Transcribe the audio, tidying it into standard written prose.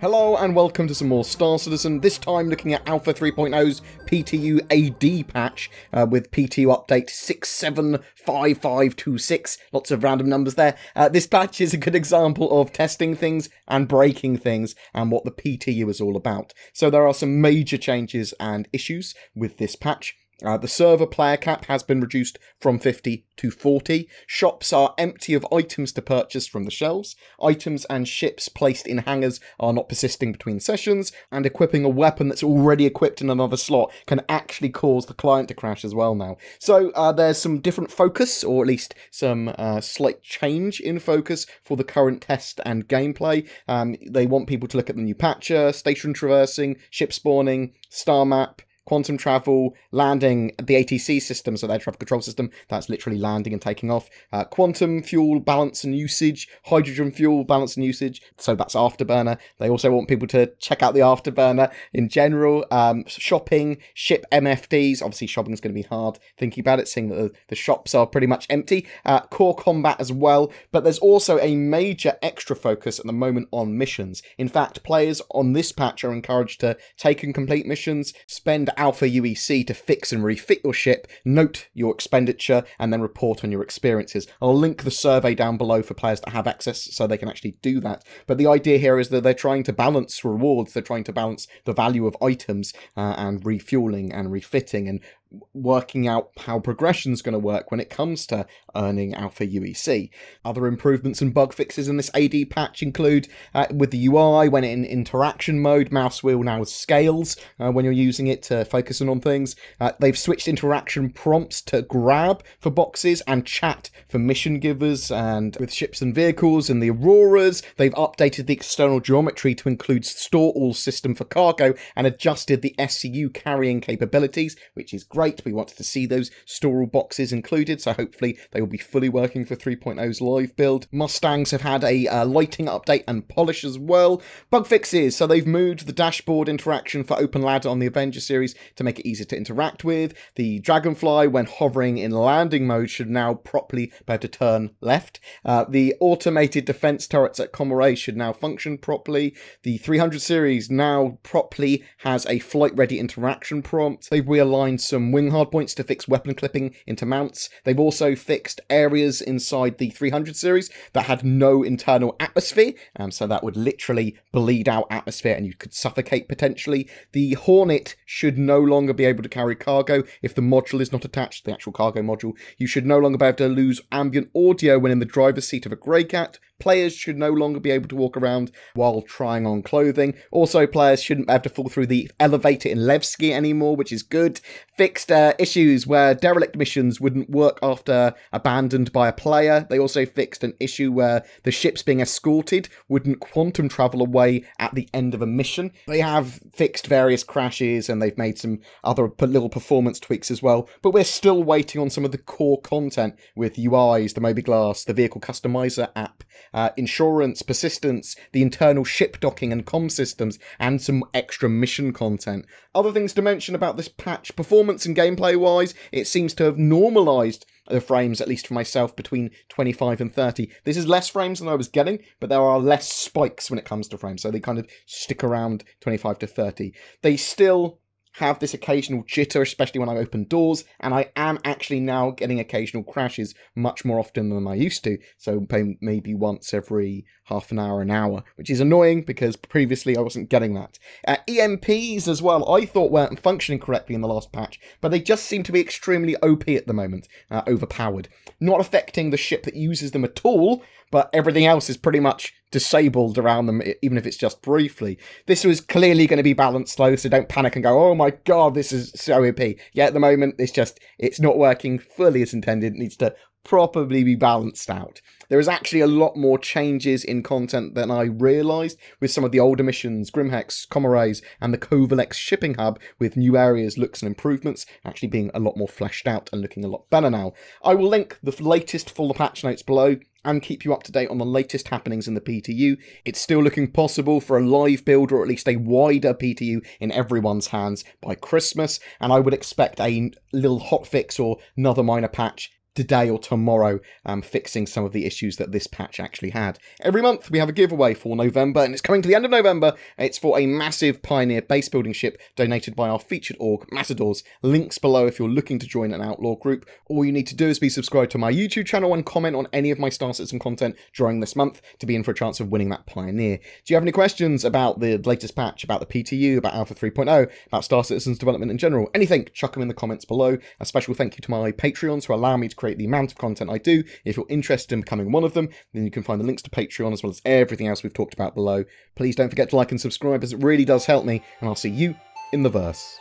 Hello and welcome to some more Star Citizen, this time looking at Alpha 3.0's PTU AD patch with PTU update 675526, lots of random numbers there. This patch is a good example of testing things and breaking things and what the PTU is all about. So there are some major changes and issues with this patch. The server player cap has been reduced from 50 to 40. Shops are empty of items to purchase from the shelves. Items and ships placed in hangars are not persisting between sessions. And equipping a weapon that's already equipped in another slot can actually cause the client to crash as well now. So there's some different focus, or at least some slight change in focus for the current test and gameplay. They want people to look at the new patcher, station traversing, ship spawning, star map, quantum travel, landing, the ATC system, so their traffic control system, that's literally landing and taking off, quantum fuel balance and usage, hydrogen fuel balance and usage, so that's afterburner. They also want people to check out the afterburner in general, shopping, ship MFDs, obviously shopping is going to be hard thinking about it, seeing that the shops are pretty much empty, core combat as well, but there's also a major extra focus at the moment on missions. In fact, players on this patch are encouraged to take and complete missions, spend Alpha UEC to fix and refit your ship, note your expenditure, and then report on your experiences. I'll link the survey down below for players that have access so they can actually do that. But the idea here is that they're trying to balance rewards, they're trying to balance the value of items and refueling and refitting and working out how progression's going to work when it comes to earning Alpha UEC. Other improvements and bug fixes in this AD patch include with the UI, when in interaction mode, mouse wheel now scales when you're using it to focusing on things. They've switched interaction prompts to grab for boxes and chat for mission givers, and with ships and vehicles and the Auroras, they've updated the external geometry to include store all system for cargo and adjusted the SCU carrying capabilities, which is great. We wanted to see those store all boxes included, so hopefully they will be fully working for 3.0's live build. Mustangs have had a lighting update and polish as well. Bug fixes, so they've moved the dashboard interaction for open ladder on the Avenger series to make it easier to interact with. The Dragonfly, when hovering in landing mode, should now properly be able to turn left. The automated defense turrets at Comoray should now function properly. The 300 series now properly has a flight ready interaction prompt. They've realigned some wing hardpoints to fix weapon clipping into mounts. They've also fixed areas inside the 300 series that had no internal atmosphere, so that would literally bleed out atmosphere and you could suffocate potentially. The Hornet should no longer be able to carry cargo if the module is not attached, the actual cargo module. You should no longer be able to lose ambient audio when in the driver's seat of a Grey Cat. Players should no longer be able to walk around while trying on clothing. Also, players shouldn't have to fall through the elevator in Levski anymore, which is good. Fixed issues where derelict missions wouldn't work after abandoned by a player. They also fixed an issue where the ships being escorted wouldn't quantum travel away at the end of a mission. They have fixed various crashes and they've made some other little performance tweaks as well, but we're still waiting on some of the core content with UIs, the Moby-Glass, the vehicle customizer app, insurance, persistence, the internal ship docking and comm systems, and some extra mission content. Other things to mention about this patch, performance and gameplay wise, it seems to have normalised the frames, at least for myself, between 25 and 30. This is less frames than I was getting, but there are less spikes when it comes to frames, so they kind of stick around 25 to 30. They still have this occasional jitter, especially when I open doors, and I am actually now getting occasional crashes much more often than I used to, so maybe once every half an hour, which is annoying because previously I wasn't getting that. EMPs as well, I thought weren't functioning correctly in the last patch, but they just seem to be extremely OP at the moment, overpowered. Not affecting the ship that uses them at all, but everything else is pretty much disabled around them, even if it's just briefly. This was clearly going to be balanced though, so don't panic and go, oh my god, this is so OP. Yeah, at the moment, it's not working fully as intended. It needs to properly be balanced out. There is actually a lot more changes in content than I realised with some of the older missions, Grimhex, Comorays, and the Kovalex shipping hub, with new areas, looks and improvements actually being a lot more fleshed out and looking a lot better now. I will link the latest full patch notes below and keep you up to date on the latest happenings in the PTU. It's still looking possible for a live build, or at least a wider PTU in everyone's hands by Christmas, and I would expect a little hotfix or another minor patch today or tomorrow fixing some of the issues that this patch actually had. Every month we have a giveaway for November, and it's coming to the end of November. It's for a massive Pioneer base building ship donated by our featured org, Matadors. Links below if you're looking to join an Outlaw group. All you need to do is be subscribed to my YouTube channel and comment on any of my Star Citizen content during this month to be in for a chance of winning that Pioneer. Do you have any questions about the latest patch, about the PTU, about Alpha 3.0, about Star Citizen's development in general? Anything, chuck them in the comments below. A special thank you to my Patreons who allow me to create the amount of content I do. If you're interested in becoming one of them, then you can find the links to Patreon as well as everything else we've talked about below. Please don't forget to like and subscribe, as it really does help me, and I'll see you in the verse.